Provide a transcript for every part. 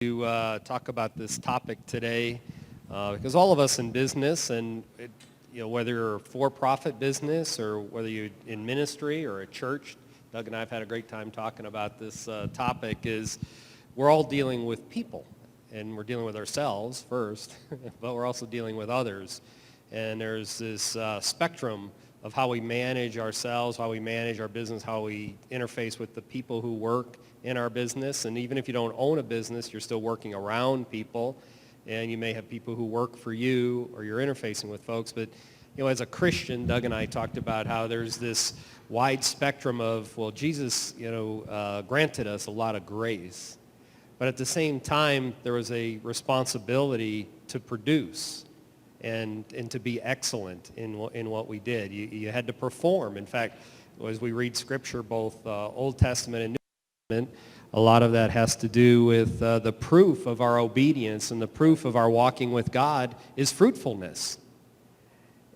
To talk about this topic today because all of us in business and whether you're a for-profit business or whether you're in ministry or a church, Doug and I have had a great time talking about this topic, is we're all dealing with people, and we're dealing with ourselves first, but we're also dealing with others. And there's this spectrum of how we manage ourselves, how we manage our business, how we interface with the people who work in our business. And even if you don't own a business, you're still working around people, and you may have people who work for you or you're interfacing with folks. But as a Christian, Doug and I talked about how there's this wide spectrum of, well, Jesus granted us a lot of grace, but at the same time there was a responsibility to produce and to be excellent in what we did. You had to perform. In fact, as we read Scripture, both Old Testament and New Testament, a lot of that has to do with the proof of our obedience, and the proof of our walking with God is fruitfulness.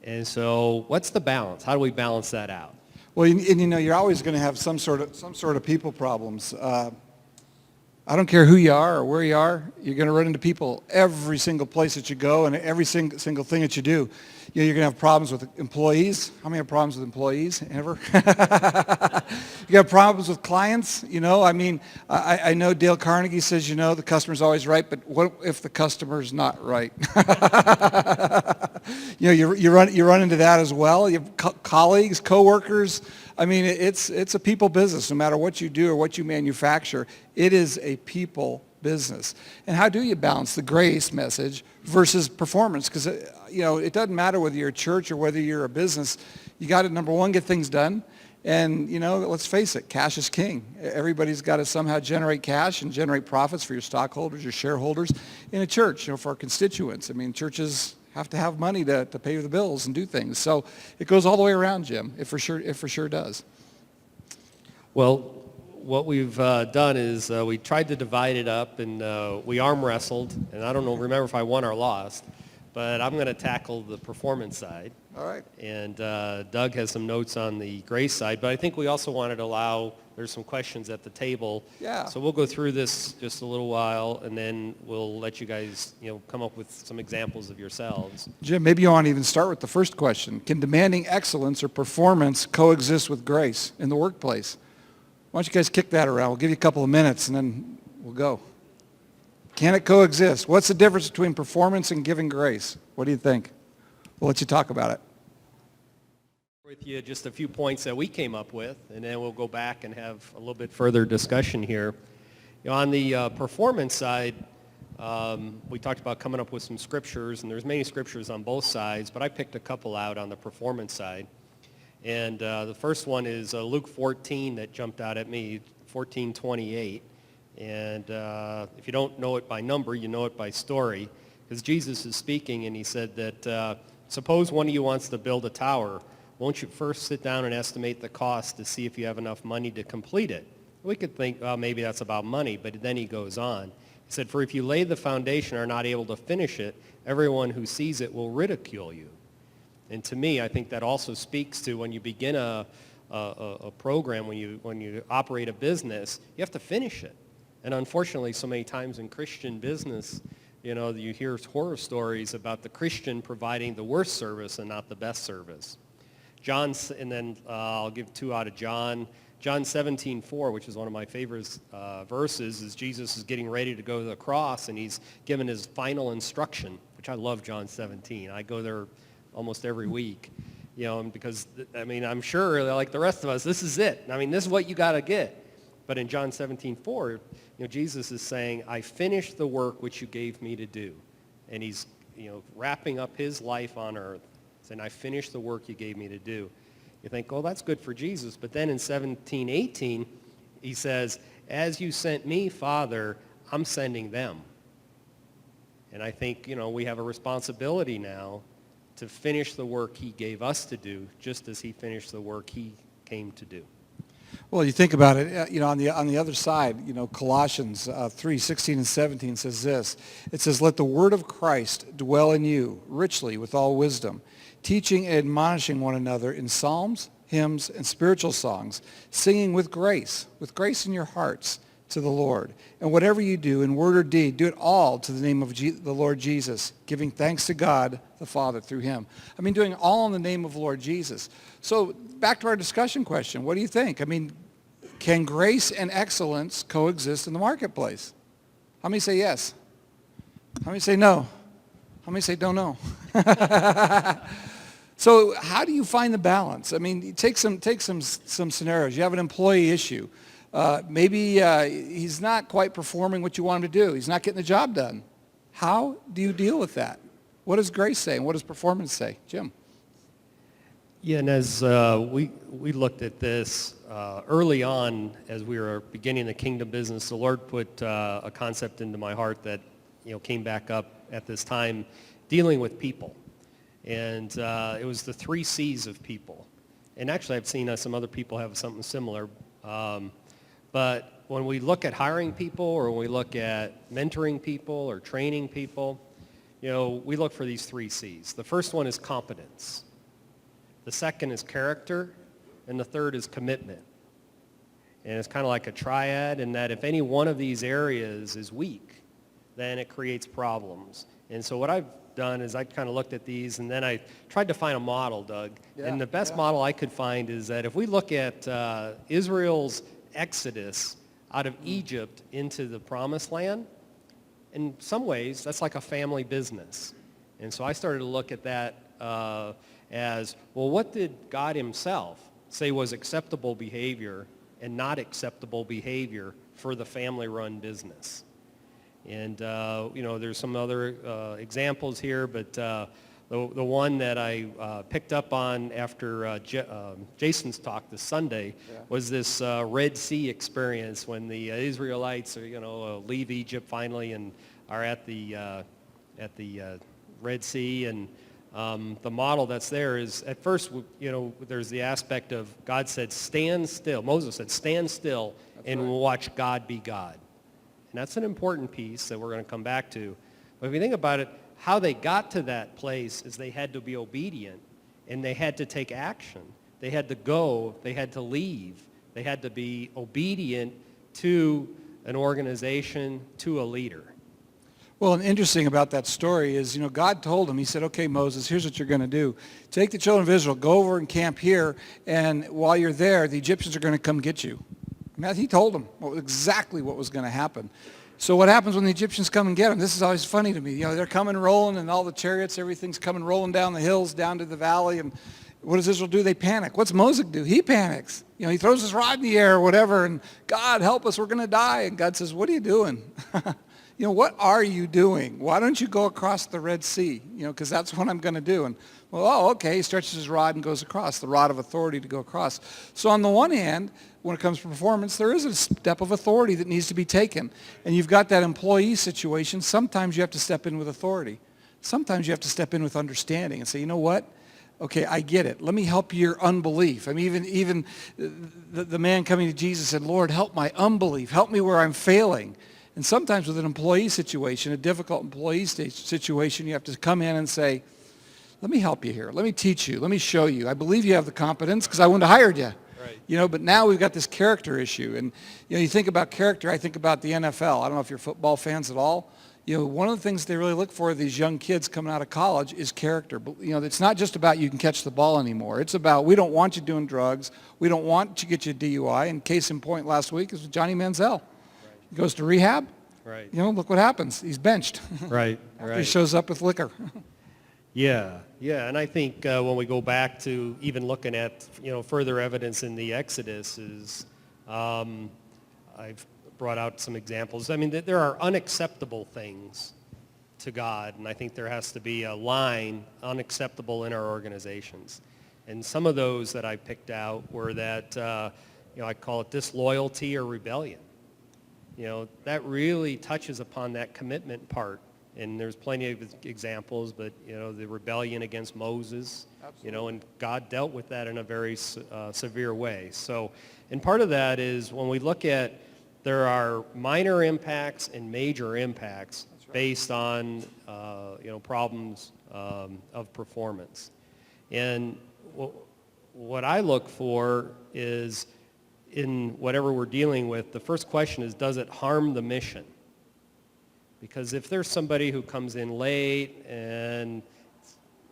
And so what's the balance? How do we balance that out? Well, you're always going to have some sort of people problems. I don't care who you are or where you are, you're going to run into people every single place that you go and every single thing that you do. You're going to have problems with employees. How many have problems with employees? Ever? You have problems with clients. I know Dale Carnegie says, the customer's always right, but what if the customer's not right? You run into that as well. You have colleagues, coworkers. It's a people business. No matter what you do or what you manufacture, it is a people business. And how do you balance the grace message versus performance? Because it doesn't matter whether you're a church or whether you're a business. You got to, number one, get things done. And let's face it, cash is king. Everybody's got to somehow generate cash and generate profits for your stockholders, your shareholders in a church. For our constituents. Churches have to have money to pay the bills and do things. So it goes all the way around, Jim. It for sure does. Well, what we've done is we tried to divide it up, and we arm wrestled. And I don't remember if I won or lost, but I'm going to tackle the performance side. All right. And Doug has some notes on the grace side, but I think we also wanted to there's some questions at the table. Yeah. So we'll go through this just a little while, and then we'll let you guys, come up with some examples of yourselves. Jim, maybe you want to even start with the first question. Can demanding excellence or performance coexist with grace in the workplace? Why don't you guys kick that around? We'll give you a couple of minutes, and then we'll go. Can it coexist? What's the difference between performance and giving grace? What do you think? We'll let you talk about it. With you just a few points that we came up with, and then we'll go back and have a little bit further discussion here. On the performance side, we talked about coming up with some scriptures, and there's many scriptures on both sides, but I picked a couple out on the performance side. And the first one is Luke 14 that jumped out at me, 14:28. And if you don't know it by number, you know it by story, because Jesus is speaking, and he said that suppose one of you wants to build a tower. Won't you first sit down and estimate the cost to see if you have enough money to complete it? We could think, well, maybe that's about money, but then he goes on. He said, for if you lay the foundation and are not able to finish it, everyone who sees it will ridicule you. And to me, I think that also speaks to when you begin a program, when you operate a business, you have to finish it. And unfortunately, so many times in Christian business, you hear horror stories about the Christian providing the worst service and not the best service. And then I'll give two out of John. John 17:4, which is one of my favorite verses, is Jesus is getting ready to go to the cross, and he's given his final instruction, which I love John 17. I go there almost every week, because, I'm sure, like the rest of us, this is it. This is what you got to get. But in John 17:4, Jesus is saying, I finished the work which you gave me to do. And he's, wrapping up his life on earth, saying, I finished the work you gave me to do. You think, well, that's good for Jesus. But then in 17:18, he says, as you sent me, Father, I'm sending them. And I think, we have a responsibility now to finish the work he gave us to do, just as he finished the work he came to do. Well, you think about it, on the other side, Colossians 3:16 and 17 says this. It says, let the word of Christ dwell in you richly with all wisdom, teaching and admonishing one another in psalms, hymns, and spiritual songs, singing with grace in your hearts to the Lord. And whatever you do in word or deed, do it all to the name of the Lord Jesus, giving thanks to God the Father through him. I mean, doing all in the name of the Lord Jesus. So back to our discussion question. What do you think? I mean, can grace and excellence coexist in the marketplace? How many say yes? How many say no? How many say don't know? So how do you find the balance? I mean, take some scenarios. You have an employee issue. Maybe he's not quite performing what you want him to do. He's not getting the job done. How do you deal with that? What does grace say and what does performance say? Jim? Yeah, and as we looked at this early on as we were beginning the kingdom business, the Lord put a concept into my heart that came back up at this time, dealing with people. And it was the 3 C's of people. And actually I've seen some other people have something similar. But when we look at hiring people or when we look at mentoring people or training people, we look for these 3 C's. The first one is competence. The second is character. And the third is commitment. And it's kind of like a triad in that if any one of these areas is weak, then it creates problems. And so what I've done is I kind of looked at these and then I tried to find a model, Doug. Yeah, and the best model I could find is that if we look at Israel's exodus out of Egypt into the promised land, in some ways that's like a family business. And so I started to look at that as, well, what did God himself say was acceptable behavior and not acceptable behavior for the family-run business? And, there's some other examples here, but the one that I picked up on after Jason's talk this Sunday was this Red Sea experience when the Israelites leave Egypt finally and are at the Red Sea. And the model that's there is, at first, there's the aspect of God said, stand still. Moses said, stand still and watch God be God. And that's an important piece that we're going to come back to. But if you think about it, how they got to that place is they had to be obedient and they had to take action. They had to go. They had to leave. They had to be obedient to an organization, to a leader. Well, and interesting about that story is, God told him, he said, okay, Moses, here's what you're going to do. Take the children of Israel, go over and camp here, and while you're there, the Egyptians are going to come get you. He told them exactly what was going to happen. So what happens when the Egyptians come and get them? This is always funny to me. They're coming rolling and all the chariots, everything's coming rolling down the hills, down to the valley. And what does Israel do? They panic. What's Moses do? He panics. He throws his rod in the air or whatever. And God, help us, we're going to die. And God says, what are you doing? What are you doing? Why don't you go across the Red Sea? Because that's what I'm going to do. And, okay. He stretches his rod and goes across, the rod of authority to go across. So on the one hand, when it comes to performance, there is a step of authority that needs to be taken. And you've got that employee situation. Sometimes you have to step in with authority. Sometimes you have to step in with understanding and say, you know what? Okay, I get it. Let me help your unbelief. I mean, even the man coming to Jesus said, Lord, help my unbelief. Help me where I'm failing. And sometimes with an employee situation, a difficult employee situation, you have to come in and say, let me help you here. Let me teach you. Let me show you. I believe you have the competence because I wouldn't have hired you. Right. But now we've got this character issue. And, you think about character, I think about the NFL. I don't know if you're football fans at all. One of the things they really look for, these young kids coming out of college, is character. But, it's not just about you can catch the ball anymore. It's about we don't want you doing drugs. We don't want you to get you a DUI. And case in point last week is Johnny Manziel. He goes to rehab. Right. Look what happens. He's benched. Right. After he shows up with liquor. Yeah, and I think when we go back to even looking at further evidence in the Exodus is I've brought out some examples. I mean, there are unacceptable things to God, and I think there has to be a line unacceptable in our organizations. And some of those that I picked out were that I call it disloyalty or rebellion. That really touches upon that commitment part. And there's plenty of examples, but, the rebellion against Moses, and God dealt with that in a very severe way. So, and part of that is when we look at, there are minor impacts and major impacts based on, problems of performance. And what I look for is in whatever we're dealing with, the first question is, does it harm the mission? Because if there's somebody who comes in late and,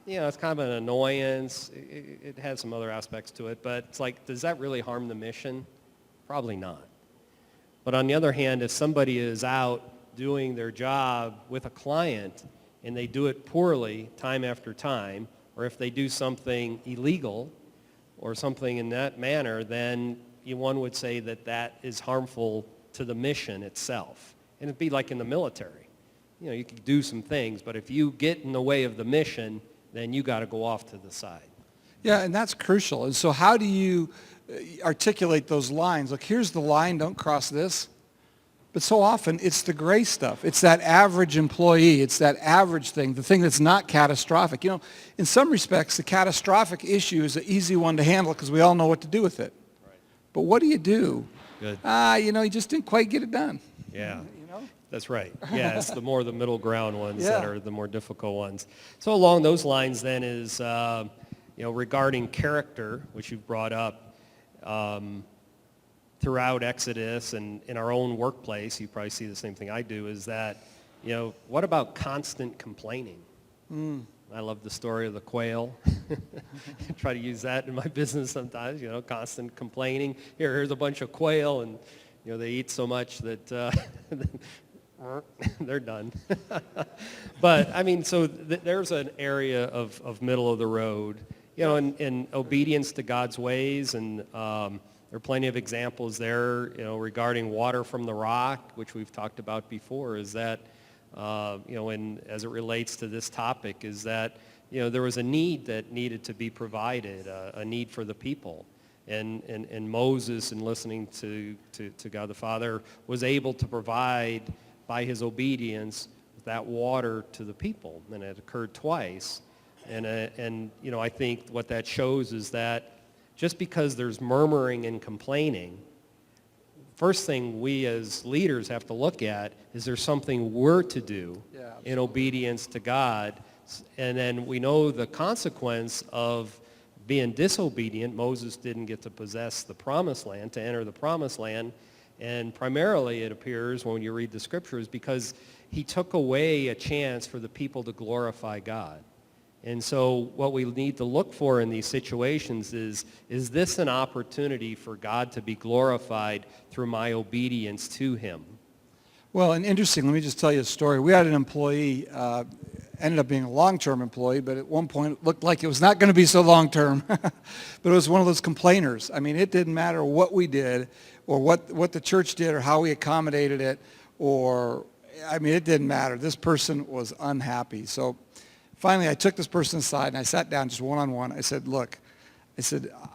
it's kind of an annoyance, it has some other aspects to it, but it's like, does that really harm the mission? Probably not. But on the other hand, if somebody is out doing their job with a client and they do it poorly time after time, or if they do something illegal or something in that manner, then one would say that that is harmful to the mission itself. And it'd be like in the military. You could do some things, but if you get in the way of the mission, then you got to go off to the side. Yeah, and that's crucial. And so how do you articulate those lines? Look, here's the line, don't cross this. But so often it's the gray stuff. It's that average employee. It's that average thing, the thing that's not catastrophic. In some respects, the catastrophic issue is an easy one to handle because we all know what to do with it. Right. But what do you do? Good. You just didn't quite get it done. Yeah. That's right. Yeah, it's the middle ground ones Yeah. that are the more difficult ones. So along those lines then is, regarding character, which you've brought up, throughout Exodus and in our own workplace, you probably see the same thing I do, is that, what about constant complaining? I love the story of the quail. I try to use that in my business sometimes, constant complaining. Here's a bunch of quail, and, they eat so much that they're done. But, there's an area of middle of the road, in obedience to God's ways, and there are plenty of examples there, regarding water from the rock, which we've talked about before, is that, as it relates to this topic, is that, there was a need that needed to be provided, a need for the people. And Moses, in listening to God the Father, was able to provide, by his obedience, that water to the people. And it occurred twice. And I think what that shows is that just because there's murmuring and complaining, first thing we as leaders have to look at is there something we're to do in obedience to God. And then we know the consequence of being disobedient. Moses didn't get to possess the promised land, to enter the promised land. And primarily it appears when you read the scriptures because he took away a chance for the people to glorify God. And so what we need to look for in these situations is this an opportunity for God to be glorified through my obedience to him? Well, and interesting, let me just tell you a story. We had an employee, ended up being a long-term employee, but at one point it looked like it was not going to be so long-term. But it was one of those complainers. It didn't matter what we did or what the church did or how we accommodated it it didn't matter. This person was unhappy. So finally I took this person aside and I sat down just one-on-one. I said, look,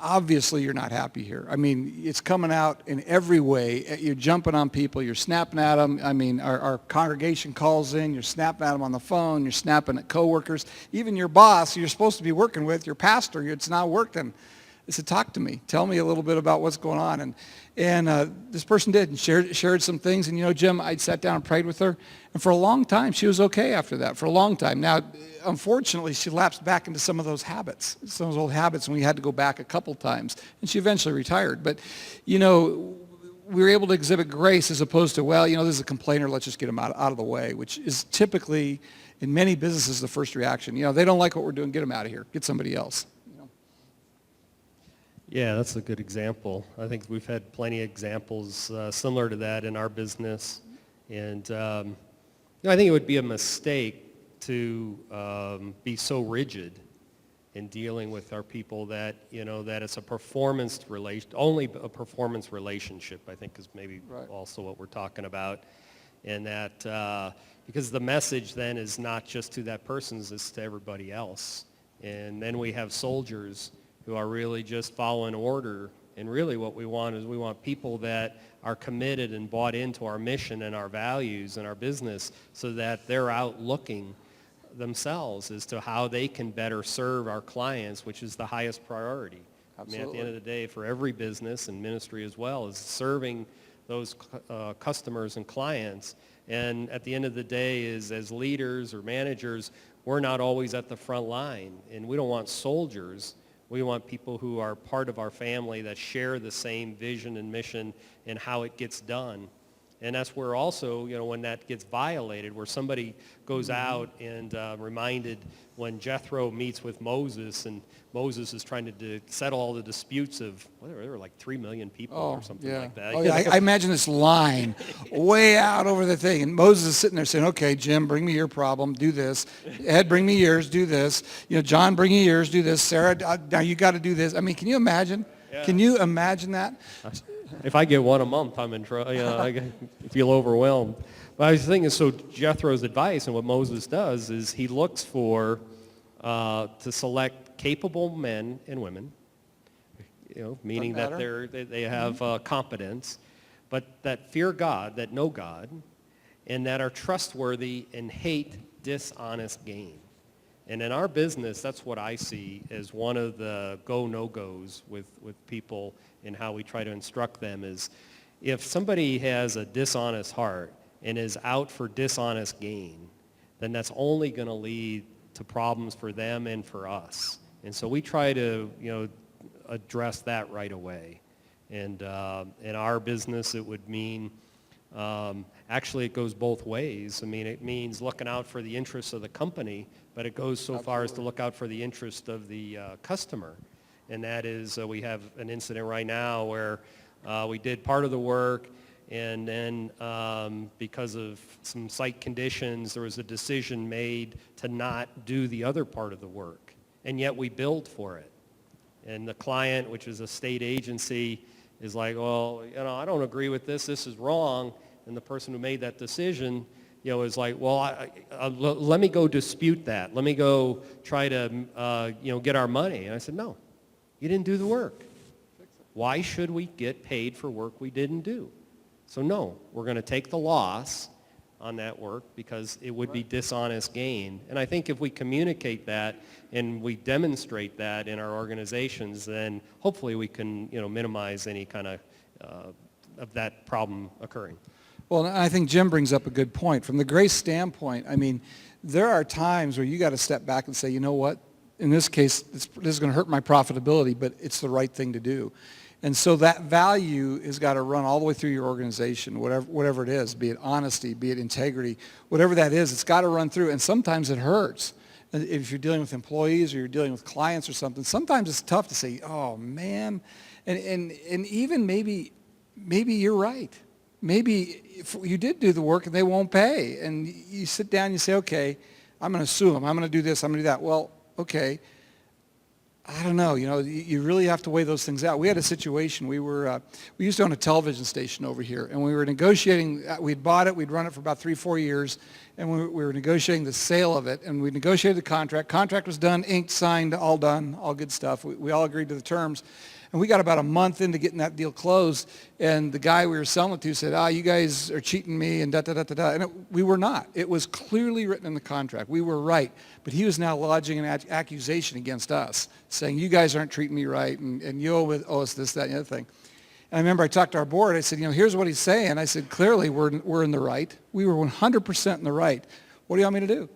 obviously you're not happy here. It's coming out in every way. You're jumping on people. You're snapping at them. Our congregation calls in. You're snapping at them on the phone. You're snapping at coworkers. Even your boss, who you're supposed to be working with, your pastor, it's not working. I said, talk to me. Tell me a little bit about what's going on. And this person did and shared some things. And, Jim, I sat down and prayed with her. And for a long time, she was okay after that, for a long time. Now, unfortunately, she lapsed back into some of those habits, some of those old habits, and we had to go back a couple times. And she eventually retired. But, we were able to exhibit grace as opposed to, this is a complainer, let's just get him out of the way, which is typically, in many businesses, the first reaction. They don't like what we're doing, get them out of here, get somebody else. Yeah, that's a good example. I think we've had plenty of examples similar to that in our business. And I think it would be a mistake to be so rigid in dealing with our people that, that it's only a performance relationship, I think is maybe also what we're talking about. And that, because the message then is not just to that person, it's to everybody else. And then we have soldiers who are really just following order. And really what we want is we want people that are committed and bought into our mission and our values and our business so that they're out looking themselves as to how they can better serve our clients, which is the highest priority. At the end of the day, for every business and ministry as well, is serving those customers and clients. And at the end of the day, is as leaders or managers, we're not always at the front line. And we don't want soldiers. We want people who are part of our family that share the same vision and mission and how it gets done. And that's where also, when that gets violated, where somebody goes out and reminded when Jethro meets with Moses and Moses is trying to settle all the disputes of, there were like 3 million people or something like that. Oh, yeah. I imagine this line way out over the thing. And Moses is sitting there saying, okay, Jim, bring me your problem, do this. Ed, bring me yours, do this. John, bring me yours, do this. Sarah, now you got to do this. I mean, can you imagine? Yeah. Can you imagine that? If I get one a month, I'm in trouble. I feel overwhelmed. But I was thinking, so Jethro's advice and what Moses does is he looks for to select capable men and women, meaning that they have competence, but that fear God, that know God, and that are trustworthy and hate dishonest gain. And in our business, that's what I see as one of the go-no-goes with people and how we try to instruct them is if somebody has a dishonest heart and is out for dishonest gain, then that's only going to lead to problems for them and for us. And so we try to, address that right away. And in our business, it would mean, actually it goes both ways. I mean, it means looking out for the interests of the company, but it goes so far as to look out for the interest of the customer. And that is, we have an incident right now where we did part of the work, and then because of some site conditions, there was a decision made to not do the other part of the work. And yet we billed for it. And the client, which is a state agency, is like, well, I don't agree with this. This is wrong. And the person who made that decision, is like, well, let me go dispute that. Let me go try to, get our money. And I said, no, you didn't do the work. Why should we get paid for work we didn't do? So no, we're going to take the loss on that work because it would be dishonest gain. And I think if we communicate that and we demonstrate that in our organizations, then hopefully we can, minimize any kind of that problem occurring. Well, I think Jim brings up a good point. From the grace standpoint, I mean, there are times where you got to step back and say, you know what, in this case, this is going to hurt my profitability, but it's the right thing to do. And so that value has got to run all the way through your organization, whatever it is, be it honesty, be it integrity, whatever that is, it's got to run through. And sometimes it hurts. If you're dealing with employees or you're dealing with clients or something, sometimes it's tough to say, oh, man. And even maybe you're right. Maybe if you did do the work and they won't pay. And you sit down and you say, okay, I'm going to sue them. I'm going to do this. I'm going to do that. Well, okay. I don't know. You really have to weigh those things out. We had a situation. We used to own a television station over here, and we were negotiating. We'd bought it. We'd run it for about 3-4 years, and we were negotiating the sale of it. And we negotiated the contract. Contract was done, inked, signed, all done, all good stuff. We all agreed to the terms. And we got about a month into getting that deal closed, and the guy we were selling it to said, you guys are cheating me, and da-da-da-da-da. And we were not. It was clearly written in the contract. We were right. But he was now lodging an accusation against us, saying, you guys aren't treating me right, and you owe us this, that, and the other thing. And I remember I talked to our board. I said, here's what he's saying. I said, clearly we're in the right. We were 100% in the right. What do you want me to do?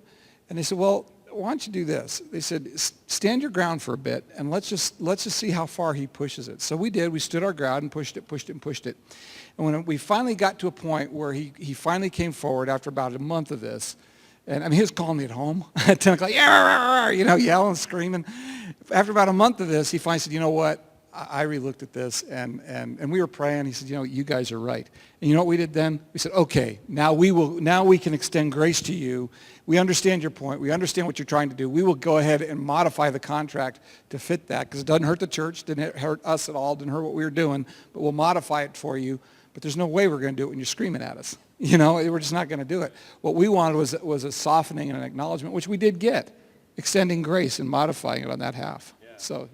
And they said, well, why don't you do this? They said, stand your ground for a bit, and let's just see how far he pushes it. So we did. We stood our ground and pushed it. And when we finally got to a point where he finally came forward after about a month of this, and I mean, he was calling me at home at 10 o'clock, yelling, screaming. After about a month of this, he finally said, you know what? I re-looked at this, and we were praying. He said, you guys are right. And you know what we did then? We said, okay, now we can extend grace to you. We understand your point. We understand what you're trying to do. We will go ahead and modify the contract to fit that because it doesn't hurt the church, didn't hurt us at all, didn't hurt what we were doing, but we'll modify it for you. But there's no way we're going to do it when you're screaming at us. We're just not going to do it. What we wanted was a softening and an acknowledgement, which we did get, extending grace and modifying it on that half. Yeah. So,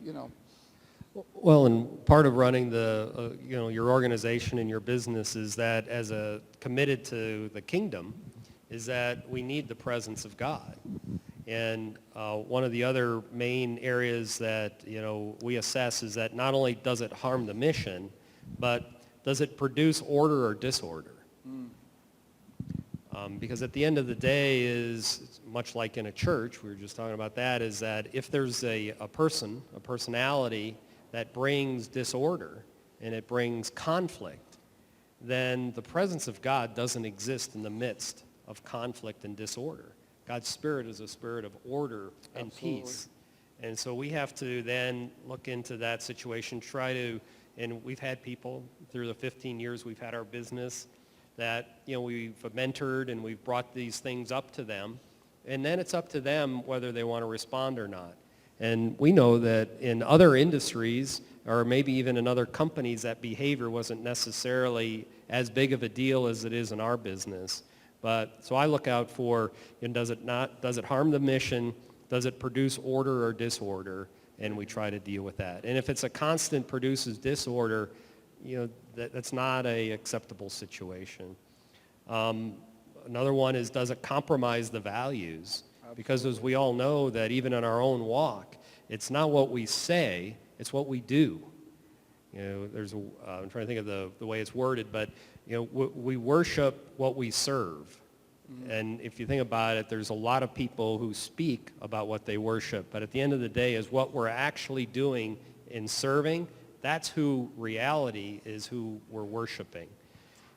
Well, and part of running your organization and your business is that as committed to the kingdom is that we need the presence of God. And one of the other main areas that, we assess is that not only does it harm the mission, but does it produce order or disorder? Because at the end of the day is, much like in a church, we were just talking about that, is that if there's a personality that brings disorder and it brings conflict, then the presence of God doesn't exist in the midst of conflict and disorder. God's Spirit is a spirit of order and peace. And so we have to then look into that situation, and we've had people through the 15 years we've had our business that, we've mentored and we've brought these things up to them. And then it's up to them whether they want to respond or not. And we know that in other industries, or maybe even in other companies, that behavior wasn't necessarily as big of a deal as it is in our business. But so I look out for, does it harm the mission? Does it produce order or disorder? And we try to deal with that. And if it's a constant produces disorder, that's not an acceptable situation. Another one is, does it compromise the values? Because as we all know, that even in our own walk, it's not what we say, it's what we do. I'm trying to think of the way it's worded, but we worship what we serve. Mm-hmm. And if you think about it, there's a lot of people who speak about what they worship, but at the end of the day is what we're actually doing in serving. That's who reality is, who we're worshiping.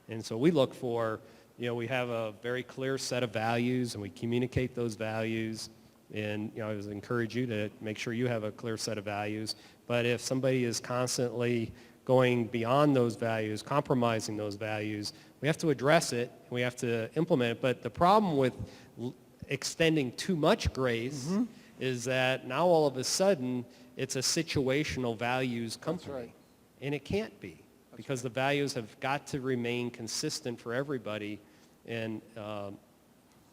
And so we look for, we have a very clear set of values, and we communicate those values. And, I would encourage you to make sure you have a clear set of values. But if somebody is constantly going beyond those values, compromising those values, we have to address it, and we have to implement it. But the problem with extending too much grace mm-hmm. is that now all of a sudden it's a situational values company. That's right. And it can't be, because the values have got to remain consistent for everybody, and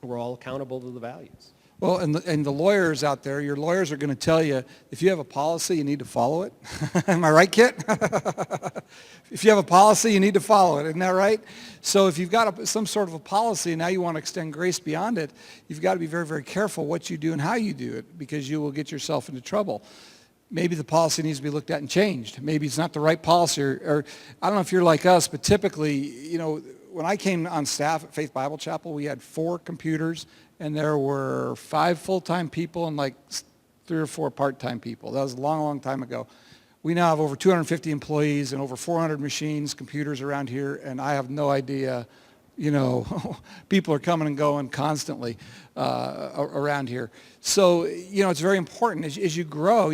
we're all accountable to the values. Well, and the lawyers out there, your lawyers are going to tell you, if you have a policy, you need to follow it. Am I right, Kit? If you have a policy, you need to follow it. Isn't that right? So if you've got some sort of a policy and now you want to extend grace beyond it, you've got to be very, very careful what you do and how you do it, because you will get yourself into trouble. Maybe the policy needs to be looked at and changed. Maybe it's not the right policy, or I don't know if you're like us, but typically, when I came on staff at Faith Bible Chapel, we had 4 computers, and there were 5 full-time people and like 3 or 4 part-time people. That was a long, long time ago. We now have over 250 employees and over 400 machines, computers around here, and I have no idea, people are coming and going constantly around here. So, it's very important. As you grow,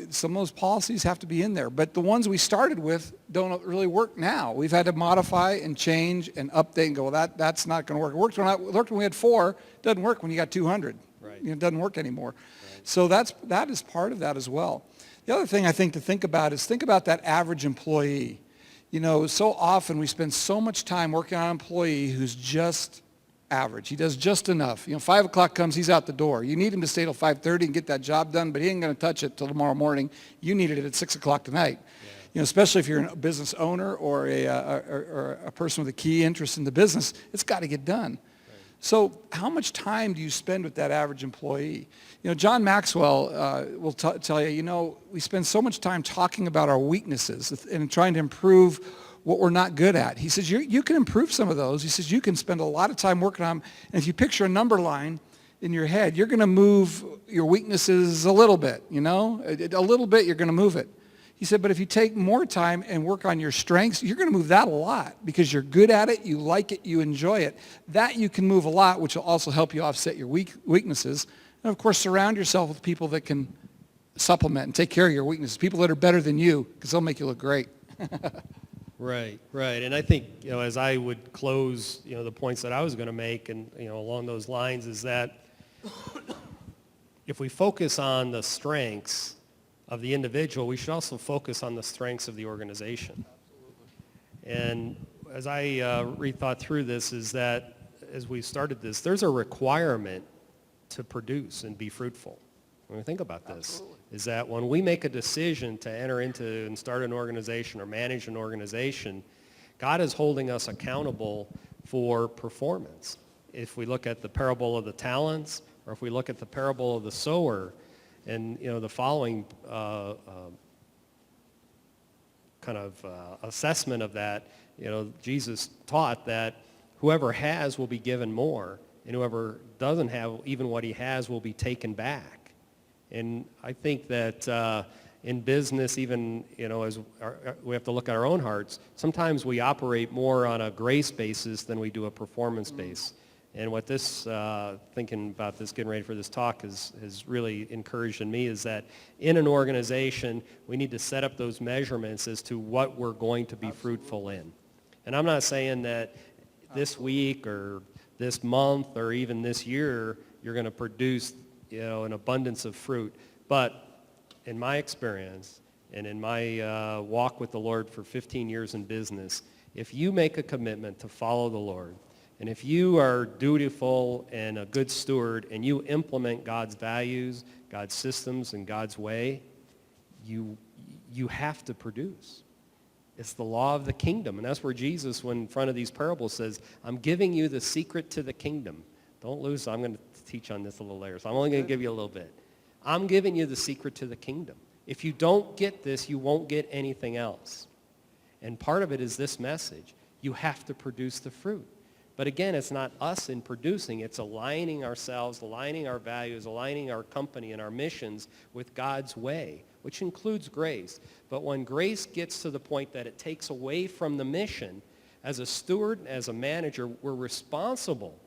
some of those policies have to be in there. But the ones we started with don't really work now. We've had to modify and change and update and go, well, that's not going to work. It worked when we had 4. It doesn't work when you got 200. Right. It doesn't work anymore. Right. So that is part of that as well. The other thing I think to think about is that average employee. So often we spend so much time working on an employee who's just average. He does just enough. 5 o'clock comes, he's out the door. You need him to stay till 5:30 and get that job done, but he ain't going to touch it till tomorrow morning. You needed it at 6 o'clock tonight. Yeah. Especially if you're a business owner or a person with a key interest in the business, it's got to get done. So how much time do you spend with that average employee? John Maxwell will tell you, we spend so much time talking about our weaknesses and trying to improve what we're not good at. He says, you can improve some of those. He says, you can spend a lot of time working on them. And if you picture a number line in your head, you're going to move your weaknesses a little bit, a little bit, you're going to move it. He said, but if you take more time and work on your strengths, you're going to move that a lot because you're good at it, you like it, you enjoy it. That you can move a lot, which will also help you offset your weaknesses. And, of course, surround yourself with people that can supplement and take care of your weaknesses, people that are better than you, because they'll make you look great. Right. And I think, as I would close, the points that I was going to make and, along those lines is that if we focus on the strengths of the individual, we should also focus on the strengths of the organization. Absolutely. And as I rethought through this is that as we started this, there's a requirement to produce and be fruitful. When we think about this, Absolutely. Is that when we make a decision to enter into and start an organization or manage an organization, God is holding us accountable for performance. If we look at the parable of the talents, or if we look at the parable of the sower, and the following kind of assessment of that, Jesus taught that Whoever has will be given more, and whoever doesn't have even what he has will be taken back. And I think that in business, even, as we have to look at our own hearts, sometimes we operate more on a grace basis than we do a performance base. And what this, thinking about this, getting ready for this talk, has really encouraged in me is that in an organization, we need to set up those measurements as to what we're going to be fruitful in. And I'm not saying that this week or this month or even this year you're going to produce, an abundance of fruit. But in my experience and in my walk with the Lord for 15 years in business, if you make a commitment to follow the Lord, and if you are dutiful and a good steward and you implement God's values, God's systems, and God's way, you have to produce. It's the law of the kingdom. And that's where Jesus, when in front of these parables, says, I'm giving you the secret to the kingdom. Don't lose. I'm going to teach on this a little later, so I'm only going to give you a little bit. I'm giving you the secret to the kingdom. If you don't get this, you won't get anything else. And part of it is this message. You have to produce the fruit. But again, it's not us in producing. It's aligning ourselves, aligning our values, aligning our company and our missions with God's way, which includes grace. But when grace gets to the point that it takes away from the mission, as a steward, as a manager, we're responsible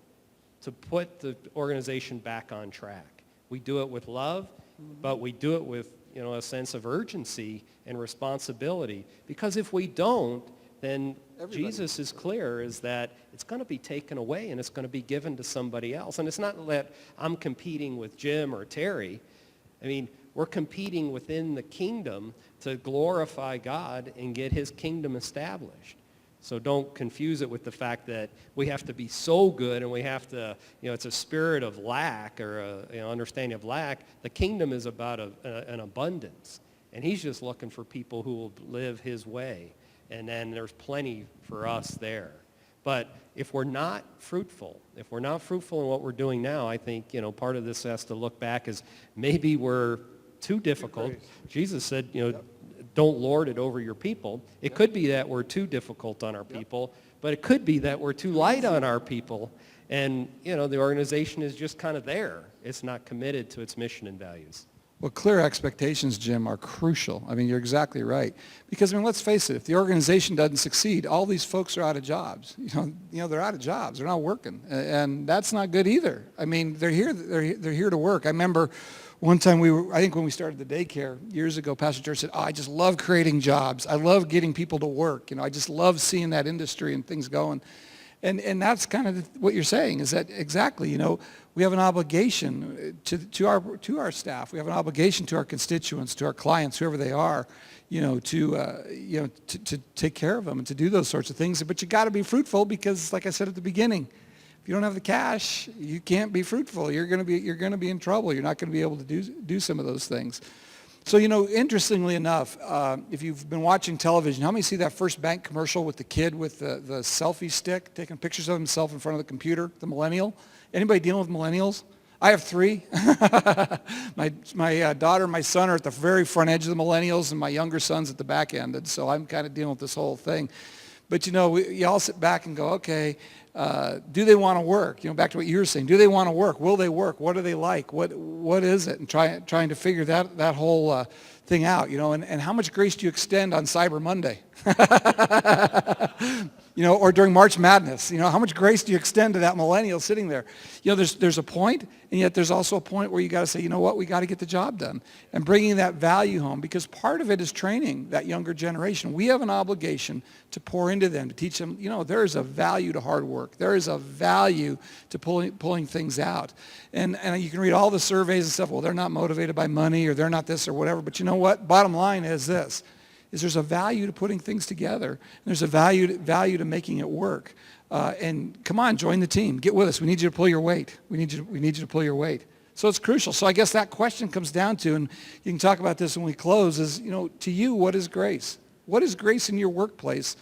to put the organization back on track. We do it with love, but we do it with a sense of urgency and responsibility. Because if we don't, then Jesus is clear, is that it's going to be taken away and it's going to be given to somebody else. And it's not that I'm competing with Jim or Terry. I mean, we're competing within the kingdom to glorify God and get his kingdom established. So don't confuse it with the fact that we have to be so good and we have to, it's a spirit of lack or understanding of lack. The kingdom is about an abundance. And he's just looking for people who will live his way. And then there's plenty for us there. But if we're not fruitful in what we're doing now, I think, part of this has to look back as maybe we're too difficult. Jesus said, don't lord it over your people. It could be that we're too difficult on our people, but it could be that we're too light on our people. And, the organization is just kind of there. It's not committed to its mission and values. Well, clear expectations, Jim, are crucial. I mean, you're exactly right. Because, let's face it, if the organization doesn't succeed, all these folks are out of jobs. They're out of jobs. They're not working. And that's not good either. I mean, they're here to work. I remember one time I think when we started the daycare years ago, Pastor George said, I just love creating jobs. I love getting people to work. I just love seeing that industry and things going. And that's kind of what you're saying, is that exactly, we have an obligation to our staff. We have an obligation to our constituents, to our clients, whoever they are, to take care of them and to do those sorts of things. But you got to be fruitful because, like I said at the beginning, if you don't have the cash, you can't be fruitful. You're going to be in trouble. You're not going to be able to do some of those things. So, interestingly enough, if you've been watching television, how many see that first bank commercial with the kid with the selfie stick, taking pictures of himself in front of the computer, the millennial? Anybody dealing with millennials? I have 3. my daughter and my son are at the very front edge of the millennials, and my younger son's at the back end, and so I'm kind of dealing with this whole thing. But, you all sit back and go, okay, do they want to work? Back to what you were saying. Do they want to work? Will they work? What do they like? What is it? And trying to figure that whole thing out, and how much grace do you extend on Cyber Monday? Or during March Madness, how much grace do you extend to that millennial sitting there? There's a point, and yet there's also a point where you got to say, we got to get the job done and bringing that value home, because part of it is training that younger generation. We have an obligation to pour into them, to teach them, there is a value to hard work. There is a value to pulling things out. And you can read all the surveys and stuff, well, they're not motivated by money or they're not this or whatever, but you know what? Bottom line is this. There's a value to putting things together. And there's a value to making it work. And come on, join the team. Get with us. We need you to pull your weight. We need you to pull your weight. So it's crucial. So I guess that question comes down to, and you can talk about this when we close, is, to you, what is grace? What is grace in your workplace?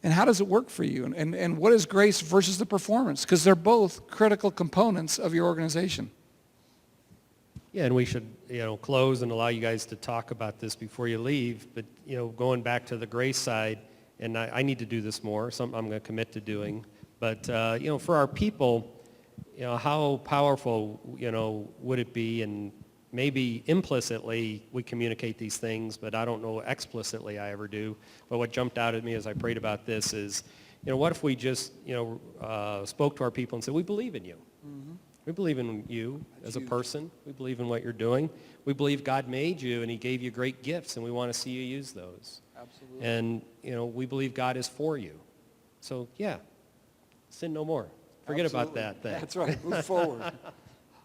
And how does it work for you? And what is grace versus the performance? Because they're both critical components of your organization. Yeah, and we should, close and allow you guys to talk about this before you leave. But, going back to the grace side, and I need to do this more, something I'm going to commit to doing. But, for our people, how powerful, would it be, and maybe implicitly we communicate these things, but I don't know explicitly I ever do. But what jumped out at me as I prayed about this is, what if we just, spoke to our people and said, we believe in you. Mm-hmm. We believe in you as a person. We believe in what you're doing. We believe God made you and he gave you great gifts, and we want to see you use those. Absolutely. And, we believe God is for you. So, yeah, sin no more. Forget about that thing. That's right. Move forward.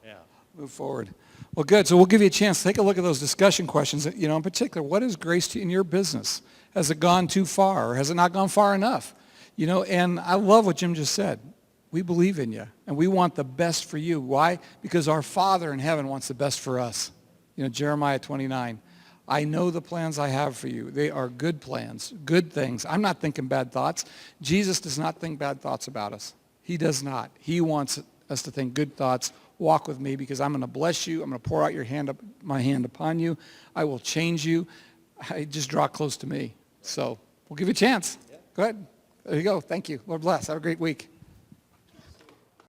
Yeah. Move forward. Well, good. So we'll give you a chance to take a look at those discussion questions. In particular, what is grace in your business? Has it gone too far, or has it not gone far enough? And I love what Jim just said. We believe in you, and we want the best for you. Why? Because our Father in heaven wants the best for us. Jeremiah 29. I know the plans I have for you. They are good plans, good things. I'm not thinking bad thoughts. Jesus does not think bad thoughts about us. He does not. He wants us to think good thoughts. Walk with me, because I'm going to bless you. I'm going to pour out my hand upon you. I will change you. Just draw close to me. So we'll give you a chance. Go ahead. There you go. Thank you. Lord bless. Have a great week.